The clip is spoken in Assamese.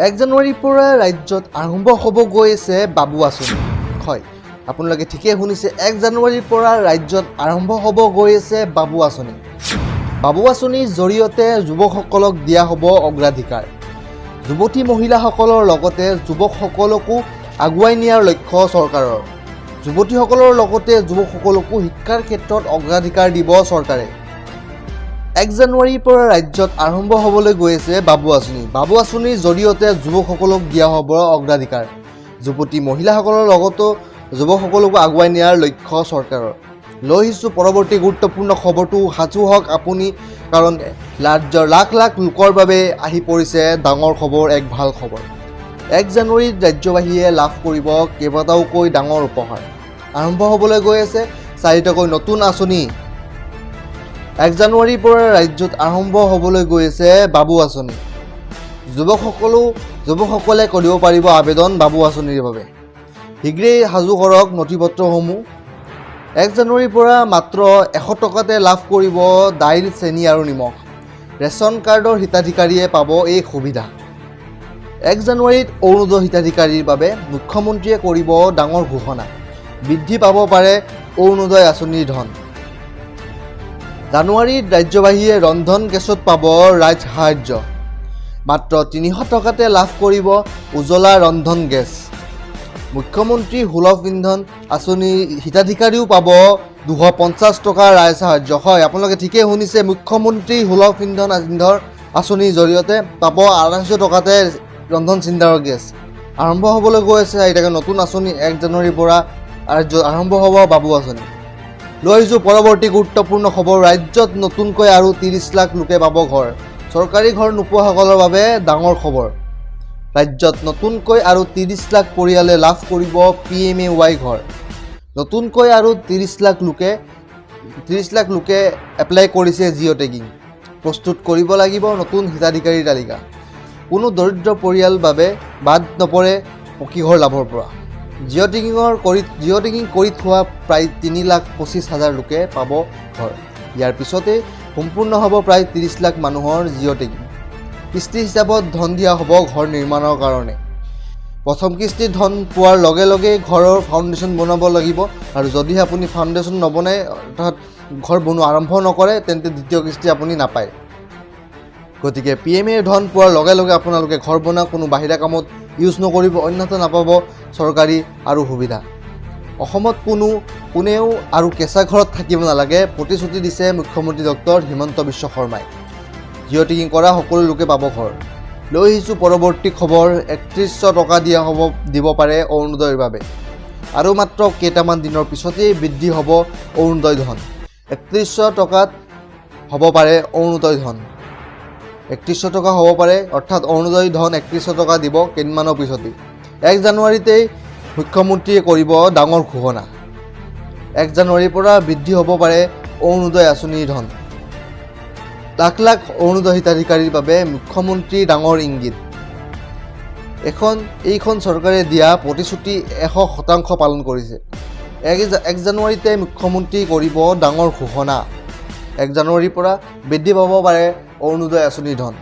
1 জানুৱাৰীৰ পৰা ৰাজ্যত আৰম্ভ হ'ব গৈ আছে বাবু আঁচনি। হয়, আপোনালোকে ঠিকেই শুনিছে, 1 জানুৱাৰীৰ পৰা ৰাজ্যত আৰম্ভ হ'ব গৈ আছে বাবু আঁচনি। বাবু আঁচনিৰ জৰিয়তে যুৱকসকলক দিয়া হ'ব অগ্ৰাধিকাৰ। যুৱতী মহিলাসকলৰ লগতে যুৱকসকলকো আগুৱাই নিয়াৰ লক্ষ্য চৰকাৰৰ। যুৱতীসকলৰ লগতে যুৱকসকলকো শিক্ষাৰ ক্ষেত্ৰত অগ্ৰাধিকাৰ দিব চৰকাৰে। 1 জানুৱাৰীৰ পৰা ৰাজ্যত আৰম্ভ হ'বলৈ গৈ আছে বাবু আঁচনি। বাবু আঁচনিৰ জৰিয়তে যুৱকসকলক দিয়া হ'ব অগ্ৰাধিকাৰ। যুৱতী মহিলাসকলৰ লগতো যুৱকসকলকো আগুৱাই নিয়াৰ লক্ষ্য চৰকাৰৰ। লৈ আহিছোঁ পৰৱৰ্তী গুৰুত্বপূৰ্ণ খবৰটো, সাজু হওক আপুনি, কাৰণ ৰাজ্যৰ লাখ লাখ লোকৰ বাবে আহি পৰিছে ডাঙৰ খবৰ, এক ভাল খবৰ। 1 জানুৱাৰীত ৰাজ্যবাসীয়ে লাভ কৰিব কেইবাটাওকৈ ডাঙৰ উপহাৰ। আৰম্ভ হ'বলৈ গৈ আছে 4টাকৈ নতুন আঁচনি। 1 জানুৱাৰীৰ পৰা ৰাজ্যত আৰম্ভ হ'বলৈ গৈ আছে বাবু আঁচনি। যুৱকসকলে কৰিব পাৰিব আবেদন বাবু আঁচনিৰ বাবে। শীঘ্ৰেই সাজু কৰক নথিপত্ৰসমূহ। 1 জানুৱাৰীৰ পৰা মাত্ৰ 100 টকাতে লাভ কৰিব দাইল, চেনি আৰু নিমখ। ৰেচন কাৰ্ডৰ হিতাধিকাৰীয়ে পাব এই সুবিধা। 1 জানুৱাৰীত অৰুণোদয় হিতাধিকাৰীৰ বাবে মুখ্যমন্ত্ৰীয়ে কৰিব ডাঙৰ ঘোষণা। বৃদ্ধি পাব পাৰে অৰুণোদয় আঁচনিৰ ধন। জানুৱাৰীত ৰাজ্যবাসীয়ে ৰন্ধন গেছত পাব ৰাইজ সাহায্য। মাত্ৰ 300 টকাতে লাভ কৰিব উজ্জ্বলা ৰন্ধন গেছ। মুখ্যমন্ত্ৰী সুলভ ইন্ধন আঁচনিৰ হিতাধিকাৰীও পাব 250 টকা ৰাইজ সাহায্য। হয়, আপোনালোকে ঠিকেই শুনিছে, মুখ্যমন্ত্ৰী সুলভ ইন্ধন আঁচনিৰ জৰিয়তে পাব 250 টকাতে ৰন্ধন চিলিণ্ডাৰৰ গেছ। আৰম্ভ হ'বলৈ গৈ আছে 4টাকৈ নতুন আঁচনি। 1 জানুৱাৰীৰ পৰা ৰাজ্যত আৰম্ভ হ'ব বাবু আঁচনি। লৈ আহিছোঁ পৰৱৰ্তী গুৰুত্বপূৰ্ণ খবৰ, ৰাজ্যত নতুনকৈ আৰু 30 লাখ লোকে পাব ঘৰ। চৰকাৰী ঘৰ নোপোৱাসকলৰ বাবে ডাঙৰ খবৰ। ৰাজ্যত নতুনকৈ আৰু 30 লাখ পৰিয়ালে লাভ কৰিব PMAY ঘৰ। নতুনকৈ আৰু 30 লাখ লোকে এপ্লাই কৰিছে জিঅ' টেগিং। প্ৰস্তুত কৰিব লাগিব নতুন হিতাধিকাৰীৰ তালিকা। কোনো দৰিদ্ৰ পৰিয়াল বাবে বাদ নপৰে পকীঘৰ লাভৰ পৰা। জিঅ' টেগিং কৰি থোৱা প্ৰায় 3,25,000 লোকে পাব ঘৰ। ইয়াৰ পিছতেই সম্পূৰ্ণ হ'ব প্ৰায় 30 লাখ মানুহৰ জিঅ' টেগিং। কিস্তি হিচাপত ধন দিয়া হ'ব ঘৰ নিৰ্মাণৰ কাৰণে। প্ৰথম কিস্তিৰ ধন পোৱাৰ লগে লগে ঘৰৰ ফাউণ্ডেশ্যন বনাব লাগিব, আৰু যদিহে আপুনি ফাউণ্ডেশ্যন নবনায়, অৰ্থাৎ ঘৰ বনোৱা আৰম্ভ নকৰে, তেন্তে দ্বিতীয় কিস্তি আপুনি নাপায়। গতিকে PMAৰ ধন পোৱাৰ লগে লগে আপোনালোকে ঘৰ বনাওক, কোনো বাহিৰা কামত ইউজ নকৰিব, অন্যথা নাপাব চৰকাৰী আৰু সুবিধা। অসমত কোনেও আৰু কেঁচা ঘৰত থাকিব নালাগে, প্ৰতিশ্ৰুতি দিছে মুখ্যমন্ত্ৰী ডক্টৰ হিমন্ত বিশ্ব শৰ্মাই। জিঅ' টেগিং কৰা সকলো লোকে পাব ঘৰ। লৈ আহিছোঁ পৰৱৰ্তী খবৰ, 3100 টকা দিব পাৰে অৰুণোদয়ৰ বাবে। আৰু মাত্ৰ কেইটামান দিনৰ পিছতেই বৃদ্ধি হ'ব অৰুণোদয় ধন। 3100 টকাত হ'ব পাৰে অৰুণোদয় ধন। 3100 টকা হ'ব পাৰে, অৰ্থাৎ অৰুণোদয় ধন 3100 টকা দিব কেইদিনমানৰ পিছতেই। 1 জানুৱাৰীতেই মুখ্যমন্ত্ৰীয়ে কৰিব ডাঙৰ ঘোষণা। 1 জানুৱাৰীৰ পৰা বৃদ্ধি হ'ব পাৰে অৰুণোদয় আঁচনিৰ ধন। লাখ লাখ অৰুণোদয় হিতাধিকাৰীৰ বাবে মুখ্যমন্ত্ৰীৰ ডাঙৰ ইংগিত। এইখন চৰকাৰে দিয়া প্ৰতিশ্ৰুতি 100% পালন কৰিছে। 1 জানুৱাৰীতে মুখ্যমন্ত্ৰী কৰিব ডাঙৰ ঘোষণা। 1 জানুৱাৰীৰ পৰা বৃদ্ধি পাব পাৰে অৰুণোদয় আঁচনিৰ ধন।